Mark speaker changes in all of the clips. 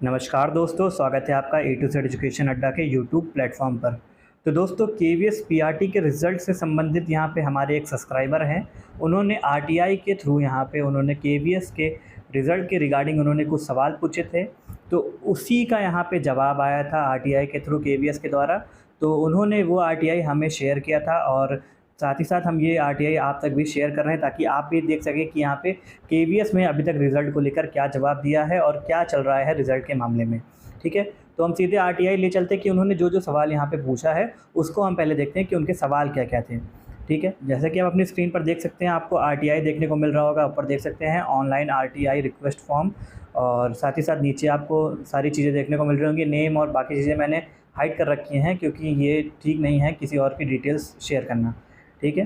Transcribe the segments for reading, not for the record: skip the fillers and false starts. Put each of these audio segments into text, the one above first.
Speaker 1: नमस्कार दोस्तों, स्वागत है आपका ए टू जेड एजुकेशन अड्डा के यूट्यूब प्लेटफॉर्म पर। तो दोस्तों, केवीएस पीआरटी के रिज़ल्ट से संबंधित यहाँ पे हमारे एक सब्सक्राइबर हैं। उन्होंने आरटीआई के थ्रू यहाँ पे उन्होंने केवीएस के रिज़ल्ट के रिगार्डिंग उन्होंने कुछ सवाल पूछे थे, तो उसी का यहाँ पे जवाब आया था आरटीआई के थ्रू केवीएस के द्वारा। तो उन्होंने वो आरटीआई हमें शेयर किया था और साथ ही साथ हम ये आरटीआई आप तक भी शेयर कर रहे हैं ताकि आप भी देख सकें कि यहाँ पे केवीएस में अभी तक रिज़ल्ट को लेकर क्या जवाब दिया है और क्या चल रहा है रिज़ल्ट के मामले में। ठीक है, तो हम सीधे आरटीआई ले चलते हैं कि उन्होंने जो जो सवाल यहाँ पे पूछा है उसको हम पहले देखते हैं कि उनके सवाल क्या क्या थे। ठीक है, जैसे कि आप अपनी स्क्रीन पर देख सकते हैं, आपको आरटीआई देखने को मिल रहा होगा। ऊपर देख सकते हैं ऑनलाइन आरटीआई रिक्वेस्ट फॉर्म, और साथ ही साथ नीचे आपको सारी चीज़ें देखने को मिल रही होंगी। नेम और बाकी चीज़ें मैंने हाइड कर रखी हैं क्योंकि ये ठीक नहीं है किसी और की डिटेल्स शेयर करना। ठीक है,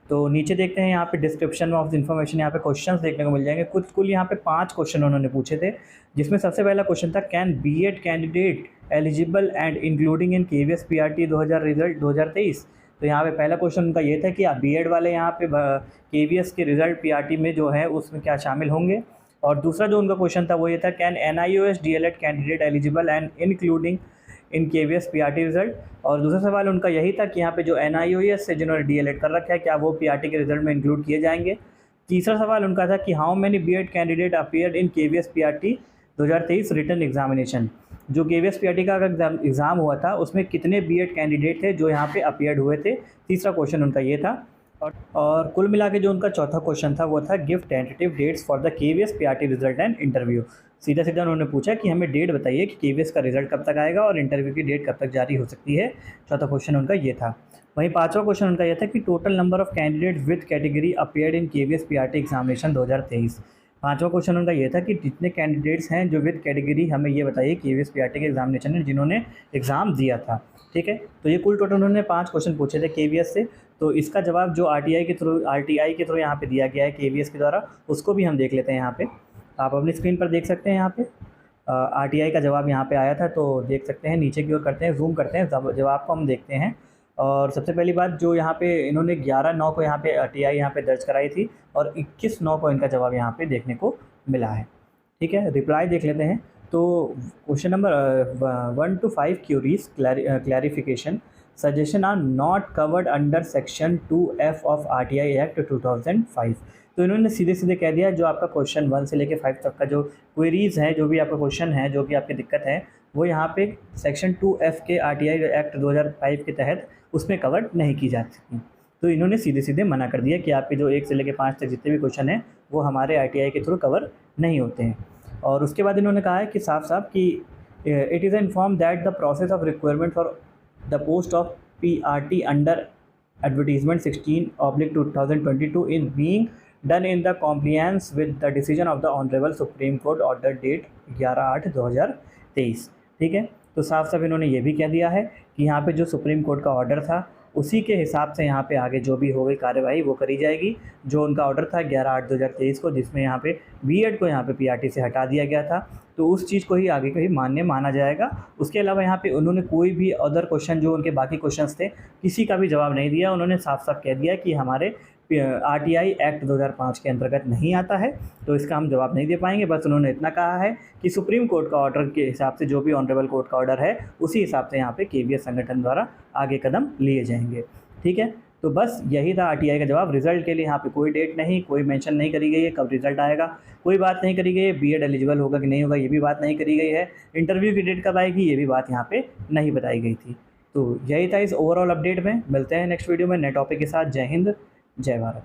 Speaker 1: तो नीचे देखते हैं यहाँ पे डिस्क्रिप्शन ऑफ इन्फॉर्मेशन, यहाँ पे क्वेश्चंस देखने को मिल जाएंगे। कुल यहाँ पे 5 क्वेश्चन उन्होंने पूछे थे, जिसमें सबसे पहला क्वेश्चन था can B Ed candidate eligible and including in KVS PRT 2000 result 2023। तो यहाँ पे पहला क्वेश्चन उनका ये था कि आप बीएड वाले यहाँ पे केवीएस के रिजल्ट पीआरटी में जो है उसमें क्या शामिल होंगे। और दूसरा जो उनका क्वेश्चन था वो ये था can NIOS DElEd candidate eligible and including in KVS PRT result. और दूसरा सवाल उनका यही था कि यहाँ पे जो एनआईओएस से जिन्होंने डीएलएड कर रखा है क्या वो पीआरटी के रिजल्ट में इंक्लूड किए जाएंगे। तीसरा सवाल उनका था कि how many B Ed candidate appeared in KVS PRT 2023 written examination. जो केवीएस पीआरटी का एग्ज़ाम हुआ था उसमें कितने बीएड कैंडिडेट थे जो यहाँ पे अपीयर्ड हुए थे। तीसरा क्वेश्चन उनका ये था। और कुल मिला के जो उनका चौथा क्वेश्चन था वो था give tentative dates for the KVS PRT result and interview. सीधा सीधा उन्होंने पूछा कि हमें डेट बताइए कि केवीएस का रिजल्ट कब तक आएगा और इंटरव्यू की डेट कब तक जारी हो सकती है। चौथा क्वेश्चन उनका ये था। वहीं पांचवा क्वेश्चन उनका यह था कि total number of candidate with category appeared in KVS PRT examination 2023। पांचवा क्वेश्चन उनका ये था कि जितने कैंडिडेट्स हैं जो विद कैटेगरी, हमें ये बताइए केवीएस पीआरटी के एग्जामिनेशन में जिन्होंने एग्ज़ाम दिया था। ठीक है, तो ये कुल टोटल उन्होंने 5 क्वेश्चन पूछे थे केवीएस से। तो इसका जवाब जो आरटीआई के थ्रू यहाँ पे दिया गया है केवीएस के द्वारा, उसको भी हम देख लेते हैं। यहाँ पे आप अपनी स्क्रीन पर देख सकते हैं, यहाँ पे आरटीआई का जवाब यहाँ पे आया था। तो देख सकते हैं, नीचे की ओर करते हैं, जूम करते हैं, जवाब को हम देखते हैं। और सबसे पहली बात जो यहाँ पे इन्होंने 11/9 को यहाँ पे आरटीआई यहाँ पे दर्ज कराई थी और 21/9 को इनका जवाब यहाँ पे देखने को मिला है। ठीक है, रिप्लाई देख लेते हैं। तो question number 1 to 5 queries clarification suggestion are not covered under section 2F of RTI act 2005। तो इन्होंने सीधे सीधे कह दिया जो आपका क्वेश्चन 1 से लेकर 5 तक का जो क्वेरीज़ हैं, जो भी आपका क्वेश्चन है, जो भी आपकी दिक्कत है, वो यहाँ पे सेक्शन 2F के आरटीआई एक्ट 2005 के तहत उसमें कवर्ड नहीं की जा सकती। तो इन्होंने सीधे सीधे मना कर दिया कि आपके जो 1 से लेकर 5 तक जितने भी क्वेश्चन हैं वो हमारे आरटीआई के थ्रू कवर नहीं होते हैं। और उसके बाद इन्होंने कहा है कि साफ साफ कि it is inform that the process of requirement for the post of PRT under advertisement 16/2022 is being done in the compliance with the decision of the honourable supreme court order date 11/8/2023। ठीक है, तो साफ साफ इन्होंने ये भी कह दिया है कि यहाँ पे जो सुप्रीम कोर्ट का ऑर्डर था उसी के हिसाब से यहाँ पे आगे जो भी हो गई कार्यवाही वो करी जाएगी। जो उनका ऑर्डर था 11/8/2023 को, जिसमें यहाँ पे बीएड को यहाँ पे पीआरटी से हटा दिया गया था, तो उस चीज़ को ही आगे कहीं मान्य माना जाएगा। उसके अलावा यहाँ पे उन्होंने कोई भी अदर क्वेश्चन, जो उनके बाकी क्वेश्चंस थे, किसी का भी जवाब नहीं दिया। उन्होंने साफ साफ कह दिया कि हमारे आरटीआई एक्ट 2005 के अंतर्गत नहीं आता है, तो इसका हम जवाब नहीं दे पाएंगे। बस उन्होंने इतना कहा है कि सुप्रीम कोर्ट का ऑर्डर के हिसाब से, जो भी ऑनरेबल कोर्ट का ऑर्डर है, उसी हिसाब से यहाँ पे केवीएस संगठन द्वारा आगे कदम लिए जाएंगे। ठीक है, तो बस यही था आरटीआई का जवाब। रिजल्ट के लिए यहाँ पे कोई डेट नहीं, कोई मेंशन नहीं करी गई है कब रिजल्ट आएगा, कोई बात नहीं करी गई है। बीएड एलिजिबल होगा कि नहीं होगा ये भी बात नहीं करी गई है। इंटरव्यू की डेट कब आएगी ये भी बात यहाँ पे नहीं बताई गई थी। तो यही था इस ओवरऑल अपडेट में। मिलते हैं नेक्स्ट वीडियो में नए टॉपिक के साथ। जय हिंद, जय भारत।